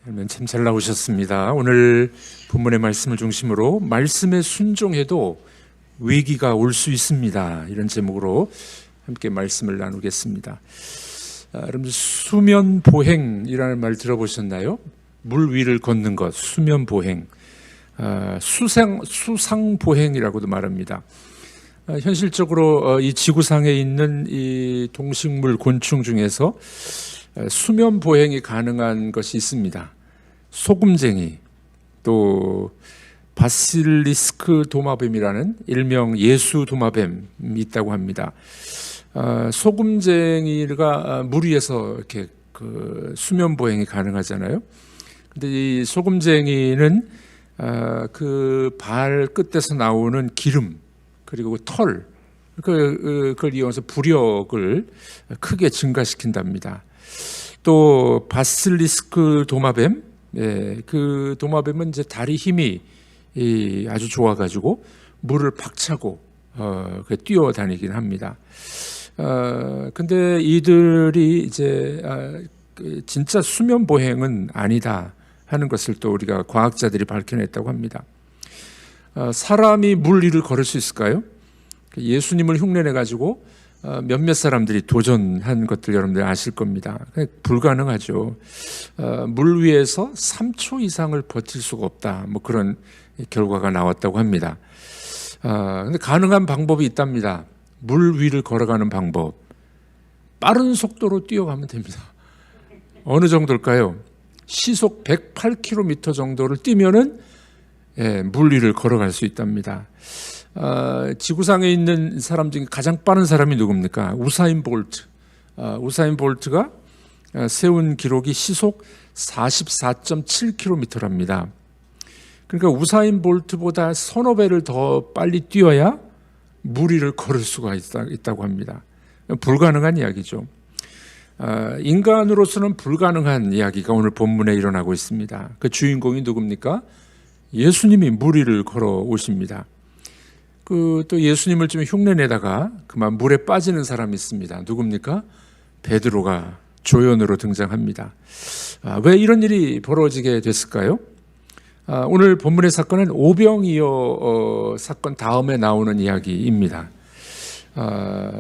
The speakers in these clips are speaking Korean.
참 잘 나오셨습니다. 오늘 본문의 말씀을 중심으로 말씀에 순종해도 위기가 올 수 있습니다. 이런 제목으로 함께 말씀을 나누겠습니다. 여러분 수면 보행이라는 말 들어보셨나요? 물 위를 걷는 것, 수면 보행, 수상 보행이라고도 말합니다. 현실적으로 이 지구상에 있는 이 동식물 곤충 중에서 수면 보행이 가능한 것이 있습니다. 소금쟁이, 또 바실리스크 도마뱀이라는 일명 예수 도마뱀이 있다고 합니다. 소금쟁이가 물 위에서 이렇게 수면 보행이 가능하잖아요. 근데 이 소금쟁이는 그 발 끝에서 나오는 기름 그리고 털 그걸 이용해서 부력을 크게 증가시킨답니다. 또 바실리스크 도마뱀, 그 도마뱀은 이제 다리 힘이 아주 좋아가지고 물을 박차고 뛰어다니긴 합니다. 근데 이들이 이제 진짜 수면 보행은 아니다 하는 것을 또 우리가 과학자들이 밝혀냈다고 합니다. 사람이 물 위를 걸을 수 있을까요? 예수님을 흉내내 가지고 몇몇 사람들이 도전한 것들 여러분들 아실 겁니다. 불가능하죠. 물 위에서 3초 이상을 버틸 수가 없다. 뭐 그런 결과가 나왔다고 합니다. 근데 가능한 방법이 있답니다. 물 위를 걸어가는 방법. 빠른 속도로 뛰어가면 됩니다. 어느 정도일까요? 시속 108km 정도를 뛰면은 물 위를 걸어갈 수 있답니다. 지구상에 있는 사람 중에 가장 빠른 사람이 누굽니까? 우사인 볼트. 우사인 볼트가 세운 기록이 시속 44.7km랍니다. 그러니까 우사인 볼트보다 서너 배를 더 빨리 뛰어야 물 위를 걸을 수가 있다고 합니다. 불가능한 이야기죠. 인간으로서는 불가능한 이야기가 오늘 본문에 일어나고 있습니다. 그 주인공이 누굽니까? 예수님이 물 위를 걸어 오십니다. 또 예수님을 좀 흉내내다가 그만 물에 빠지는 사람이 있습니다. 누굽니까? 베드로가 조연으로 등장합니다. 왜 이런 일이 벌어지게 됐을까요? 오늘 본문의 사건은 오병이어 사건 다음에 나오는 이야기입니다.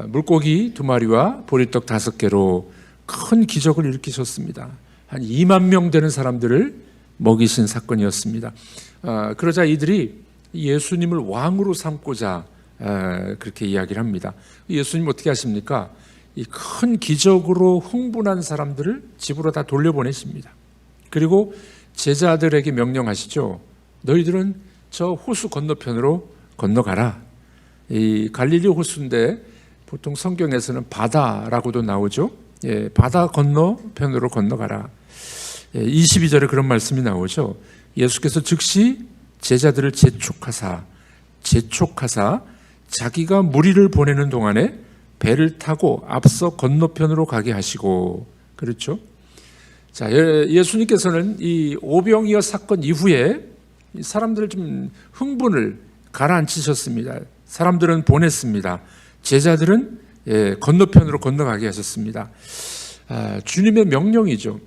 물고기 2마리와 보리떡 5개로 큰 기적을 일으키셨습니다. 한 2만 명 되는 사람들을 먹이신 사건이었습니다. 그러자 이들이 예수님을 왕으로 삼고자 그렇게 이야기를 합니다. 예수님 어떻게 하십니까? 이 큰 기적으로 흥분한 사람들을 집으로 다 돌려보내십니다. 그리고 제자들에게 명령하시죠. 너희들은 저 호수 건너편으로 건너가라. 이 갈릴리 호수인데 보통 성경에서는 바다라고도 나오죠. 바다 건너편으로 건너가라. 22절에 그런 말씀이 나오죠. 예수께서 즉시 제자들을 재촉하사 자기가 무리를 보내는 동안에 배를 타고 앞서 건너편으로 가게 하시고, 그렇죠? 자, 예수님께서는 이 오병이어 사건 이후에 사람들을 좀 흥분을 가라앉히셨습니다. 사람들은 보냈습니다. 제자들은 건너편으로 건너가게 하셨습니다. 주님의 명령이죠.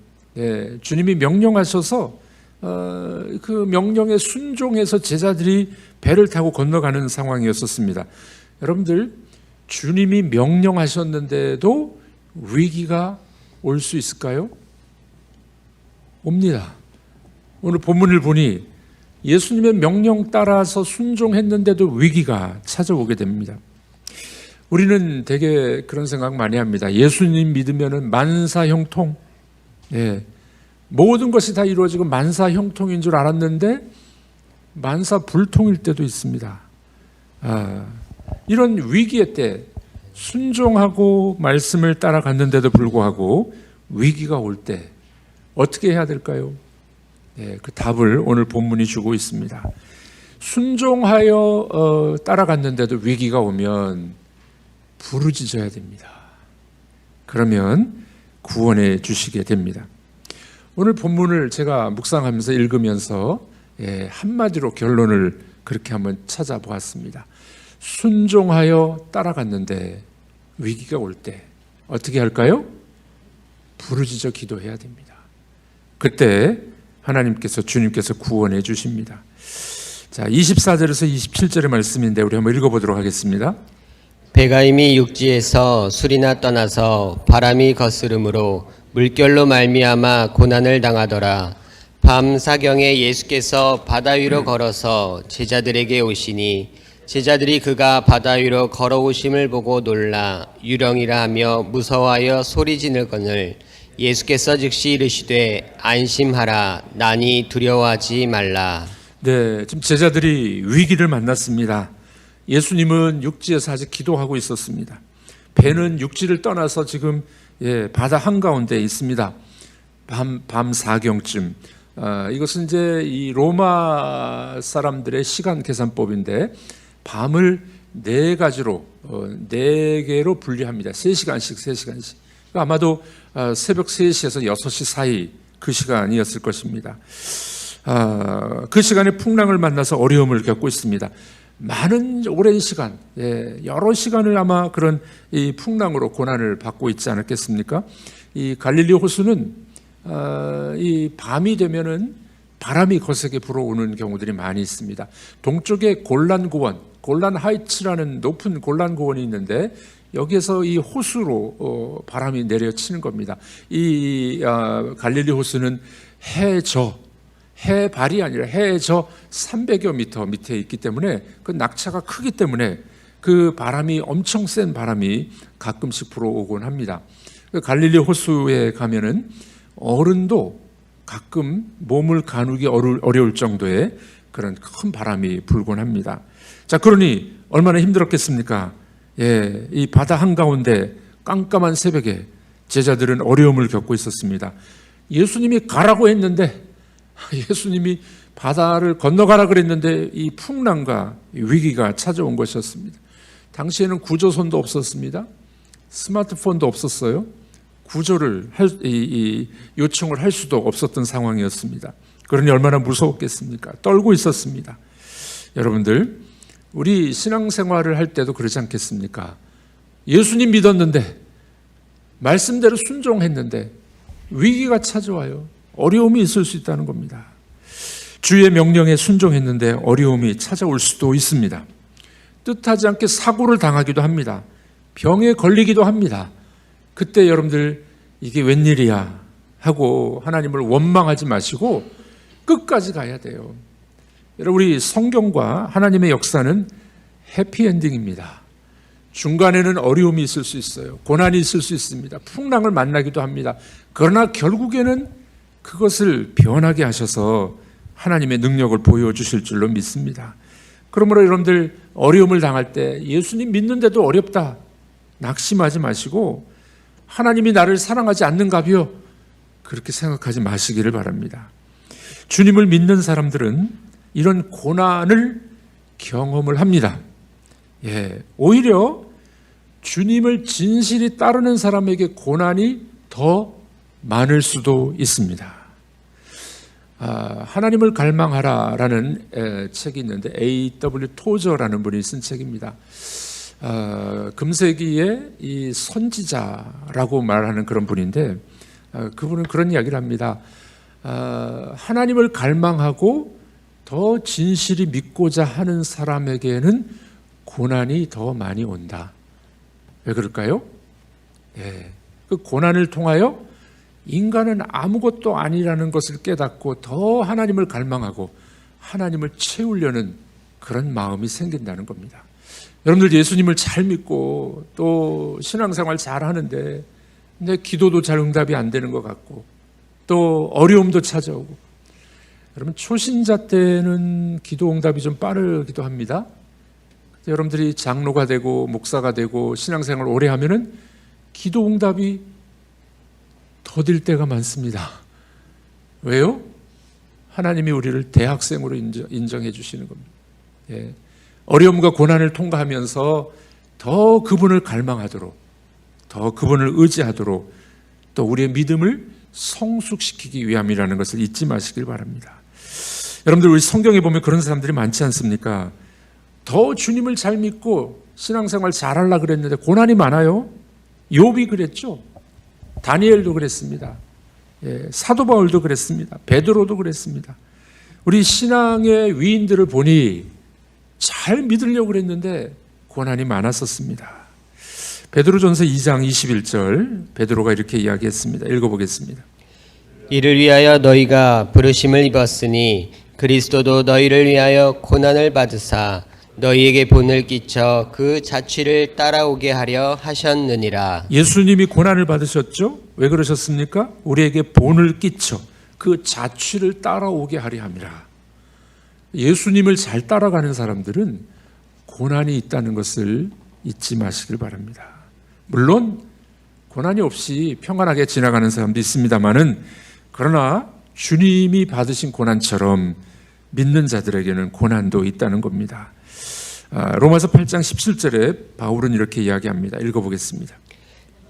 주님이 명령하셔서 그 명령에 순종해서 제자들이 배를 타고 건너가는 상황이었었습니다. 여러분들, 주님이 명령하셨는데도 위기가 올 수 있을까요? 옵니다. 오늘 본문을 보니 예수님의 명령 따라서 순종했는데도 위기가 찾아오게 됩니다. 우리는 되게 그런 생각 많이 합니다. 예수님 믿으면은 만사형통, 모든 것이 다 이루어지고 만사형통인 줄 알았는데 만사불통일 때도 있습니다. 이런 위기의 때 순종하고 말씀을 따라갔는데도 불구하고 위기가 올 때 어떻게 해야 될까요? 그 답을 오늘 본문이 주고 있습니다. 순종하여 따라갔는데도 위기가 오면 부르짖어야 됩니다. 그러면 구원해 주시게 됩니다. 오늘 본문을 제가 묵상하면서 읽으면서 한마디로 결론을 그렇게 한번 찾아보았습니다. 순종하여 따라갔는데 위기가 올 때 어떻게 할까요? 부르짖어 기도해야 됩니다. 그때 주님께서 구원해 주십니다. 자, 24절에서 27절의 말씀인데 우리 한번 읽어보도록 하겠습니다. 배가 이미 육지에서 술이나 떠나서 바람이 거스름으로 물결로 말미암아 고난을 당하더라. 밤 사경에 예수께서 바다 위로 걸어서 제자들에게 오시니 제자들이 그가 바다 위로 걸어오심을 보고 놀라 유령이라 하며 무서워하여 소리 지르거늘 예수께서 즉시 이르시되 안심하라 나니 두려워하지 말라. 네, 지금 제자들이 위기를 만났습니다. 예수님은 육지에서 아직 기도하고 있었습니다. 배는 육지를 떠나서 지금 바다 한가운데 있습니다. 밤 사경쯤. 이것은 이제 이 로마 사람들의 시간 계산법인데 밤을 네 가지로 4개로 분리합니다. 3시간씩. 아마도 새벽 3시에서 6시 사이 그 시간이었을 것입니다. 그 시간에 풍랑을 만나서 어려움을 겪고 있습니다. 많은 오랜 시간, 여러 시간을 아마 그런 이 풍랑으로 고난을 받고 있지 않았겠습니까? 이 갈릴리 호수는 이 밤이 되면은 바람이 거세게 불어오는 경우들이 많이 있습니다. 동쪽에 골란 하이츠라는 높은 골란 고원이 있는데 여기에서 이 호수로 바람이 내려치는 겁니다. 이 갈릴리 호수는 해발이 아니라 해저 300여 미터 밑에 있기 때문에 그 낙차가 크기 때문에 그 바람이 엄청 센 바람이 가끔씩 불어오곤 합니다. 갈릴리 호수에 가면은 어른도 가끔 몸을 가누기 어려울 정도의 그런 큰 바람이 불곤 합니다. 자, 그러니 얼마나 힘들었겠습니까? 이 바다 한가운데 깜깜한 새벽에 제자들은 어려움을 겪고 있었습니다. 예수님이 가라고 했는데 예수님이 바다를 건너가라 그랬는데 이 풍랑과 위기가 찾아온 것이었습니다. 당시에는 구조선도 없었습니다. 스마트폰도 없었어요. 구조를 요청을 할 수도 없었던 상황이었습니다. 그러니 얼마나 무서웠겠습니까? 떨고 있었습니다. 여러분들, 우리 신앙생활을 할 때도 그러지 않겠습니까? 예수님 믿었는데 말씀대로 순종했는데 위기가 찾아와요. 어려움이 있을 수 있다는 겁니다. 주의 명령에 순종했는데 어려움이 찾아올 수도 있습니다. 뜻하지 않게 사고를 당하기도 합니다. 병에 걸리기도 합니다. 그때 여러분들 이게 웬일이야 하고 하나님을 원망하지 마시고 끝까지 가야 돼요. 여러분, 우리 성경과 하나님의 역사는 해피엔딩입니다. 중간에는 어려움이 있을 수 있어요. 고난이 있을 수 있습니다. 풍랑을 만나기도 합니다. 그러나 결국에는 그것을 변하게 하셔서 하나님의 능력을 보여주실 줄로 믿습니다. 그러므로 여러분들 어려움을 당할 때 예수님 믿는데도 어렵다 낙심하지 마시고 하나님이 나를 사랑하지 않는가비요? 그렇게 생각하지 마시기를 바랍니다. 주님을 믿는 사람들은 이런 고난을 경험을 합니다. 오히려 주님을 진실히 따르는 사람에게 고난이 더 많을 수도 있습니다. 하나님을 갈망하라라는 책이 있는데 A.W. 토저라는 분이 쓴 책입니다. 금세기의 이 선지자라고 말하는 그런 분인데 그분은 그런 이야기를 합니다. 하나님을 갈망하고 더 진실이 믿고자 하는 사람에게는 고난이 더 많이 온다. 왜 그럴까요? 그 고난을 통하여 인간은 아무것도 아니라는 것을 깨닫고 더 하나님을 갈망하고 하나님을 채우려는 그런 마음이 생긴다는 겁니다. 여러분들 예수님을 잘 믿고 또 신앙생활 잘 하는데 근데 기도도 잘 응답이 안 되는 것 같고 또 어려움도 찾아오고 여러분 초신자 때는 기도 응답이 좀 빠르기도 합니다. 여러분들이 장로가 되고 목사가 되고 신앙생활 오래 하면은 기도 응답이 더딜 때가 많습니다. 왜요? 하나님이 우리를 대학생으로 인정해 주시는 겁니다. 어려움과 고난을 통과하면서 더 그분을 갈망하도록 더 그분을 의지하도록 또 우리의 믿음을 성숙시키기 위함이라는 것을 잊지 마시길 바랍니다. 여러분들 우리 성경에 보면 그런 사람들이 많지 않습니까? 더 주님을 잘 믿고 신앙생활 잘하려고 그랬는데 고난이 많아요. 욥이 그랬죠. 다니엘도 그랬습니다. 사도 바울도 그랬습니다. 베드로도 그랬습니다. 우리 신앙의 위인들을 보니 잘 믿으려고 그랬는데 고난이 많았었습니다. 베드로전서 2장 21절 베드로가 이렇게 이야기했습니다. 읽어보겠습니다. 이를 위하여 너희가 부르심을 입었으니 그리스도도 너희를 위하여 고난을 받으사 너희에게 본을 끼쳐 그 자취를 따라오게 하려 하셨느니라. 예수님이 고난을 받으셨죠? 왜 그러셨습니까? 우리에게 본을 끼쳐 그 자취를 따라오게 하려 함이라. 예수님을 잘 따라가는 사람들은 고난이 있다는 것을 잊지 마시길 바랍니다. 물론 고난이 없이 평안하게 지나가는 사람도 있습니다만은, 그러나 주님이 받으신 고난처럼 믿는 자들에게는 고난도 있다는 겁니다. 로마서 8장 17절에 바울은 이렇게 이야기합니다. 읽어보겠습니다.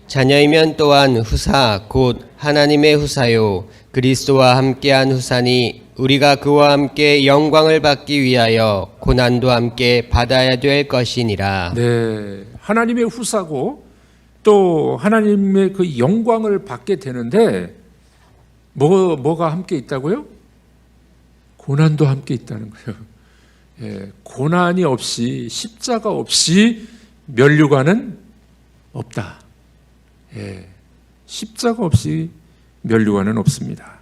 자녀이면 또한 후사 곧 하나님의 후사요 그리스도와 함께한 후사니 우리가 그와 함께 영광을 받기 위하여 고난도 함께 받아야 될 것이니라. 네, 하나님의 후사고 또 하나님의 그 영광을 받게 되는데 뭐가 함께 있다고요? 고난도 함께 있다는 거예요. 고난이 없이, 십자가 없이 면류관은 없다. 십자가 없이 면류관은 없습니다.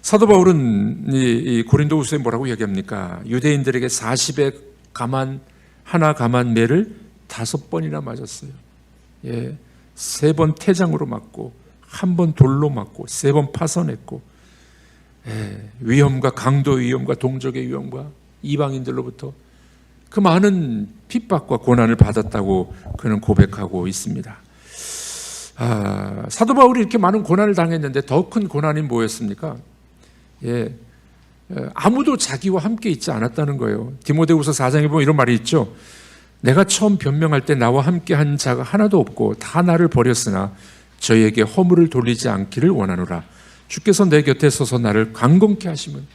사도 바울은 이 고린도후서에 뭐라고 얘기합니까? 유대인들에게 40의 하나 가만 매를 5번이나 맞았어요. 3번 태장으로 맞고 1번 돌로 맞고 3번 파선했고, 위험과 강도의 위험과 동족의 위험과 이방인들로부터 그 많은 핍박과 고난을 받았다고 그는 고백하고 있습니다. 사도 바울이 이렇게 많은 고난을 당했는데 더 큰 고난이 뭐였습니까? 아무도 자기와 함께 있지 않았다는 거예요. 디모데후서 4장에 보면 이런 말이 있죠. 내가 처음 변명할 때 나와 함께 한 자가 하나도 없고 다 나를 버렸으나 저희에게 허물을 돌리지 않기를 원하노라. 주께서 내 곁에 서서 나를 강건케 하시면.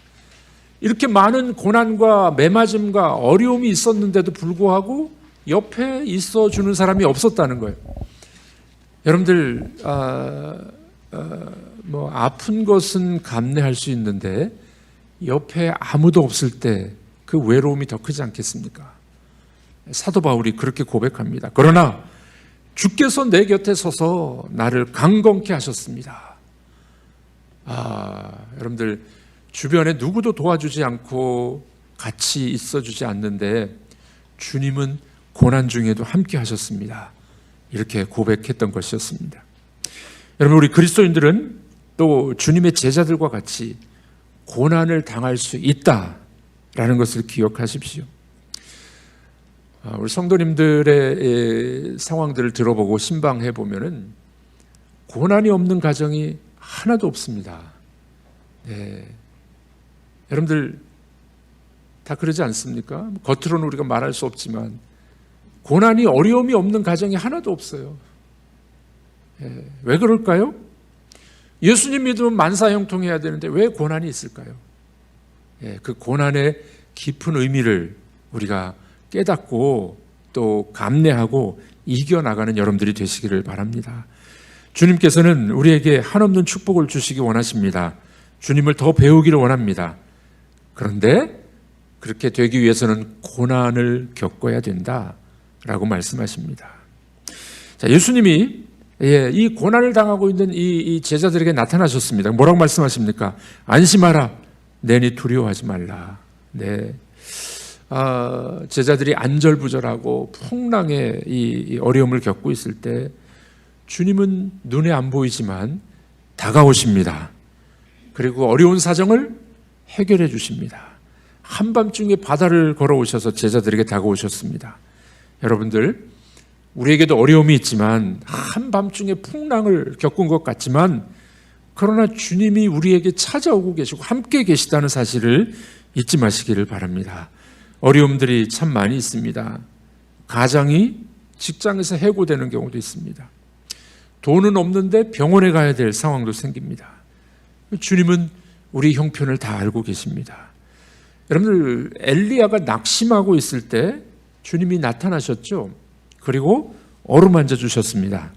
이렇게 많은 고난과 매맞음과 어려움이 있었는데도 불구하고 옆에 있어주는 사람이 없었다는 거예요. 여러분들 아픈 것은 감내할 수 있는데 옆에 아무도 없을 때 그 외로움이 더 크지 않겠습니까? 사도 바울이 그렇게 고백합니다. 그러나 주께서 내 곁에 서서 나를 강건케 하셨습니다. 여러분들 주변에 누구도 도와주지 않고 같이 있어주지 않는데 주님은 고난 중에도 함께 하셨습니다. 이렇게 고백했던 것이었습니다. 여러분, 우리 그리스도인들은 또 주님의 제자들과 같이 고난을 당할 수 있다라는 것을 기억하십시오. 우리 성도님들의 상황들을 들어보고 신방해 보면은 고난이 없는 가정이 하나도 없습니다. 여러분들 다 그러지 않습니까? 겉으로는 우리가 말할 수 없지만 고난이, 어려움이 없는 가정이 하나도 없어요. 왜 그럴까요? 예수님 믿으면 만사형통해야 되는데 왜 고난이 있을까요? 그 고난의 깊은 의미를 우리가 깨닫고 또 감내하고 이겨나가는 여러분들이 되시기를 바랍니다. 주님께서는 우리에게 한없는 축복을 주시기 원하십니다. 주님을 더 배우기를 원합니다. 그런데 그렇게 되기 위해서는 고난을 겪어야 된다라고 말씀하십니다. 자, 예수님이 이 고난을 당하고 있는 이 제자들에게 나타나셨습니다. 뭐라고 말씀하십니까? 안심하라, 내니 두려워하지 말라. 제자들이 안절부절하고 풍랑의 이 어려움을 겪고 있을 때 주님은 눈에 안 보이지만 다가오십니다. 그리고 어려운 사정을 해결해 주십니다. 한밤중에 바다를 걸어오셔서 제자들에게 다가오셨습니다. 여러분들, 우리에게도 어려움이 있지만 한밤중에 풍랑을 겪은 것 같지만 그러나 주님이 우리에게 찾아오고 계시고 함께 계시다는 사실을 잊지 마시기를 바랍니다. 어려움들이 참 많이 있습니다. 가장이 직장에서 해고되는 경우도 있습니다. 돈은 없는데 병원에 가야 될 상황도 생깁니다. 주님은 우리 형편을 다 알고 계십니다. 여러분들, 엘리야가 낙심하고 있을 때 주님이 나타나셨죠. 그리고 어루만져 주셨습니다.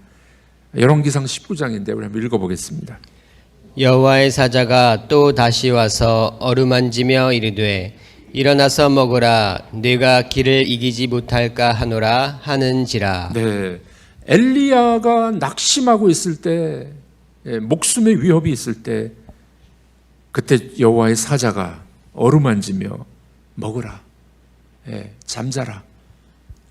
열왕기상 19장인데 우리 한번 읽어보겠습니다. 여호와의 사자가 또 다시 와서 어루만지며 이르되 일어나서 먹으라 네가 길을 이기지 못할까 하노라 하는지라. 네, 엘리야가 낙심하고 있을 때, 목숨의 위협이 있을 때, 그때 여호와의 사자가 어루만지며 먹으라, 잠자라,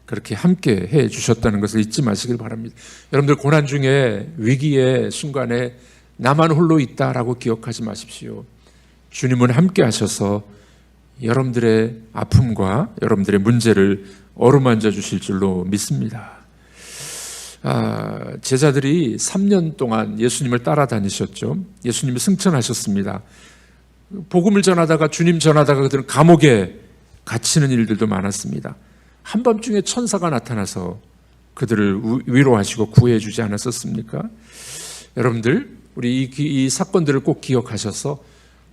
그렇게 함께 해 주셨다는 것을 잊지 마시길 바랍니다. 여러분들 고난 중에, 위기의 순간에 나만 홀로 있다라고 기억하지 마십시오. 주님은 함께 하셔서 여러분들의 아픔과 여러분들의 문제를 어루만져 주실 줄로 믿습니다. 제자들이 3년 동안 예수님을 따라다니셨죠. 예수님이 승천하셨습니다. 복음을 전하다가, 주님 전하다가 그들은 감옥에 갇히는 일들도 많았습니다. 한밤중에 천사가 나타나서 그들을 위로하시고 구해 주지 않았었습니까? 여러분들, 우리 이 사건들을 꼭 기억하셔서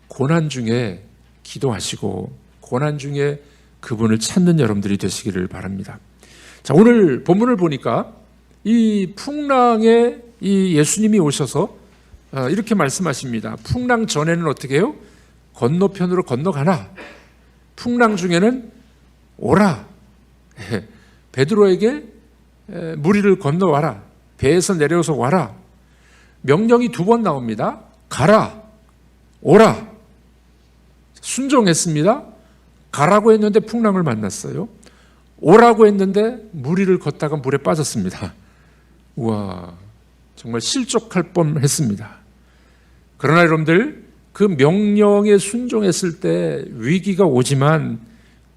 고난 중에 기도하시고 고난 중에 그분을 찾는 여러분들이 되시기를 바랍니다. 자, 오늘 본문을 보니까 이 풍랑에 이 예수님이 오셔서 이렇게 말씀하십니다. 풍랑 전에는 어떻게 해요? 건너편으로 건너가나, 풍랑 중에는 오라, 베드로에게 무리를 건너와라, 배에서 내려서 와라. 명령이 2번 나옵니다. 가라, 오라. 순종했습니다. 가라고 했는데 풍랑을 만났어요. 오라고 했는데 무리를 걷다가 물에 빠졌습니다. 우와, 정말 실족할 뻔했습니다. 그러나 여러분들, 그 명령에 순종했을 때 위기가 오지만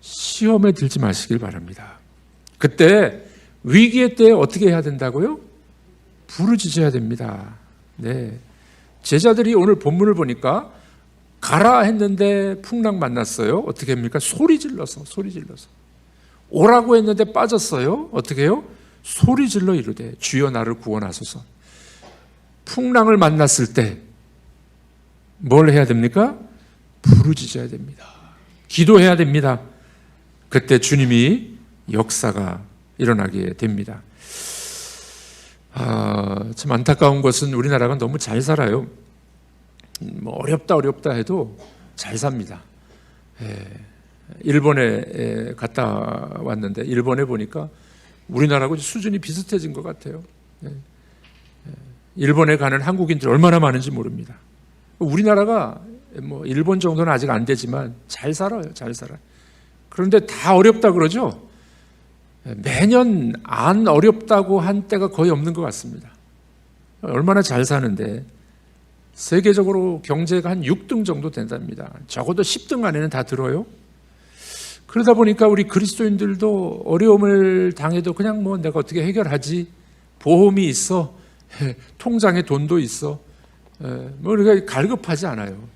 시험에 들지 마시길 바랍니다. 그때, 위기의 때에 어떻게 해야 된다고요? 부르짖어야 됩니다. 네, 제자들이 오늘 본문을 보니까 가라 했는데 풍랑 만났어요. 어떻게 합니까? 소리 질러서. 오라고 했는데 빠졌어요. 어떻게 해요? 소리 질러 이르되 주여 나를 구원하소서. 풍랑을 만났을 때 뭘 해야 됩니까? 부르짖어야 됩니다. 기도해야 됩니다. 그때 주님이 역사가 일어나게 됩니다. 참 안타까운 것은 우리나라가 너무 잘 살아요. 뭐 어렵다 해도 잘 삽니다. 일본에 갔다 왔는데 일본에 보니까 우리나라하고 수준이 비슷해진 것 같아요. 일본에 가는 한국인들 얼마나 많은지 모릅니다. 우리나라가 뭐 일본 정도는 아직 안 되지만 잘 살아요. 잘 살아요. 그런데 다 어렵다 그러죠. 매년 안 어렵다고 한 때가 거의 없는 것 같습니다. 얼마나 잘 사는데 세계적으로 경제가 한 6등 정도 된답니다. 적어도 10등 안에는 다 들어요. 그러다 보니까 우리 그리스도인들도 어려움을 당해도 그냥 뭐 내가 어떻게 해결하지, 보험이 있어, 통장에 돈도 있어, 뭐 우리가 갈급하지 않아요.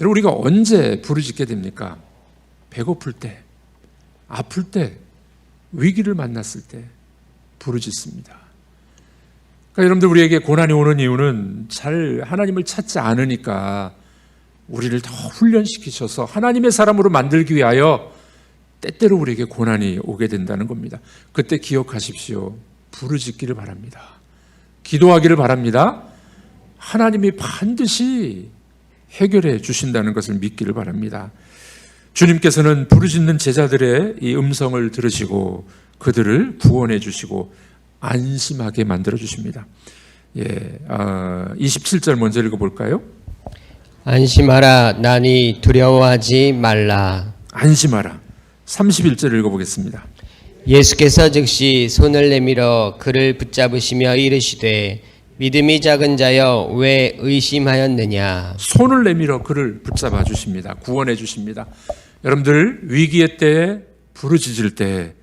여러분, 우리가 언제 부르짖게 됩니까? 배고플 때, 아플 때, 위기를 만났을 때 부르짖습니다. 그러니까 여러분들, 우리에게 고난이 오는 이유는 잘 하나님을 찾지 않으니까 우리를 더 훈련시키셔서 하나님의 사람으로 만들기 위하여 때때로 우리에게 고난이 오게 된다는 겁니다. 그때 기억하십시오. 부르짖기를 바랍니다. 기도하기를 바랍니다. 하나님이 반드시 해결해 주신다는 것을 믿기를 바랍니다. 주님께서는 부르짖는 제자들의 이 음성을 들으시고 그들을 구원해 주시고 안심하게 만들어 주십니다. 27절 먼저 읽어볼까요? 안심하라 나니 두려워하지 말라. 안심하라. 31절 읽어보겠습니다. 예수께서 즉시 손을 내밀어 그를 붙잡으시며 이르시되 믿음이 작은 자여 왜 의심하였느냐. 손을 내밀어 그를 붙잡아 주십니다. 구원해 주십니다. 여러분들, 위기의 때에 부르짖을 때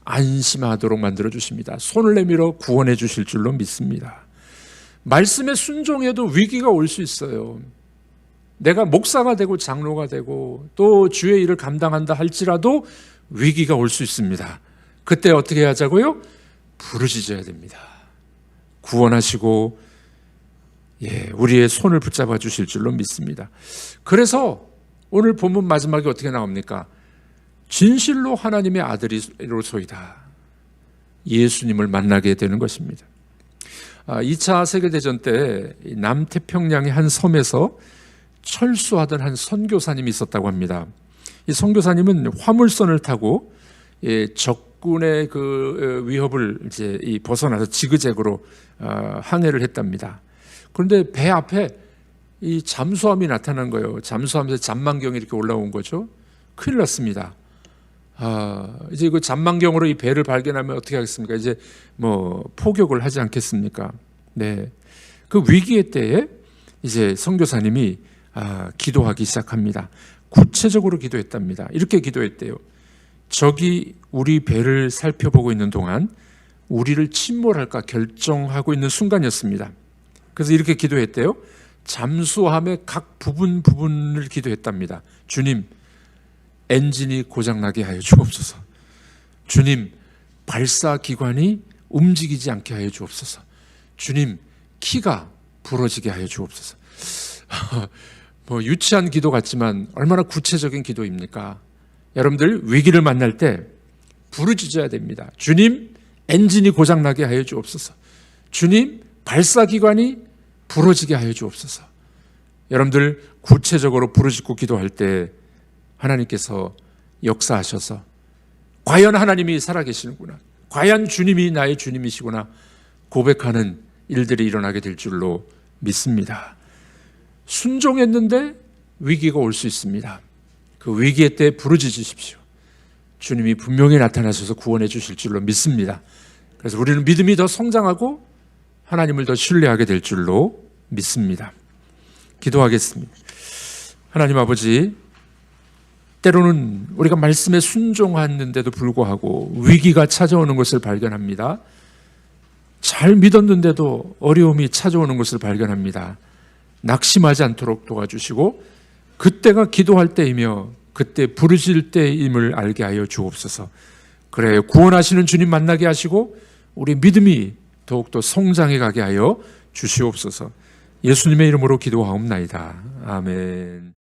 안심하도록 만들어 주십니다. 손을 내밀어 구원해 주실 줄로 믿습니다. 말씀에 순종해도 위기가 올 수 있어요. 내가 목사가 되고 장로가 되고 또 주의 일을 감당한다 할지라도 위기가 올 수 있습니다. 그때 어떻게 하자고요? 부르짖어야 됩니다. 구원하시고 우리의 손을 붙잡아 주실 줄로 믿습니다. 그래서 오늘 본문 마지막에 어떻게 나옵니까? 진실로 하나님의 아들이로소이다. 예수님을 만나게 되는 것입니다. 2차 세계대전 때 남태평양의 한 섬에서 철수하던 한 선교사님이 있었다고 합니다. 이 선교사님은 화물선을 타고 적군의 그 위협을 이제 벗어나서 지그재그로 항해를 했답니다. 그런데 배 앞에 이 잠수함이 나타난 거예요. 잠수함에서 잔망경이 이렇게 올라온 거죠. 큰일 났습니다. 이제 그 잔망경으로 이 배를 발견하면 어떻게 하겠습니까? 이제 뭐 포격을 하지 않겠습니까? 네. 그 위기의 때에 이제 선교사님이 기도하기 시작합니다. 구체적으로 기도했답니다. 이렇게 기도했대요. 적이 우리 배를 살펴보고 있는 동안 우리를 침몰할까 결정하고 있는 순간이었습니다. 그래서 이렇게 기도했대요. 잠수함의 각 부분을 기도했답니다. 주님, 엔진이 고장나게 하여 주옵소서. 주님, 발사 기관이 움직이지 않게 하여 주옵소서. 주님, 키가 부러지게 하여 주옵소서. 뭐 유치한 기도 같지만 얼마나 구체적인 기도입니까? 여러분들 위기를 만날 때 부르짖어야 됩니다. 주님, 엔진이 고장나게 하여 주옵소서. 주님, 발사 기관이 부러지게 하여 주옵소서. 여러분들 구체적으로 부르짖고 기도할 때 하나님께서 역사하셔서 과연 하나님이 살아계시는구나, 과연 주님이 나의 주님이시구나 고백하는 일들이 일어나게 될 줄로 믿습니다. 순종했는데 위기가 올 수 있습니다. 그 위기의 때 부르짖으십시오. 주님이 분명히 나타나셔서 구원해 주실 줄로 믿습니다. 그래서 우리는 믿음이 더 성장하고 하나님을 더 신뢰하게 될 줄로 믿습니다. 기도하겠습니다. 하나님 아버지, 때로는 우리가 말씀에 순종했는데도 불구하고 위기가 찾아오는 것을 발견합니다. 잘 믿었는데도 어려움이 찾아오는 것을 발견합니다. 낙심하지 않도록 도와주시고 그때가 기도할 때이며 그때 부르짖을 때임을 알게 하여 주옵소서. 그래, 구원하시는 주님 만나게 하시고 우리 믿음이 더욱더 성장해 가게 하여 주시옵소서. 예수님의 이름으로 기도하옵나이다. 아멘.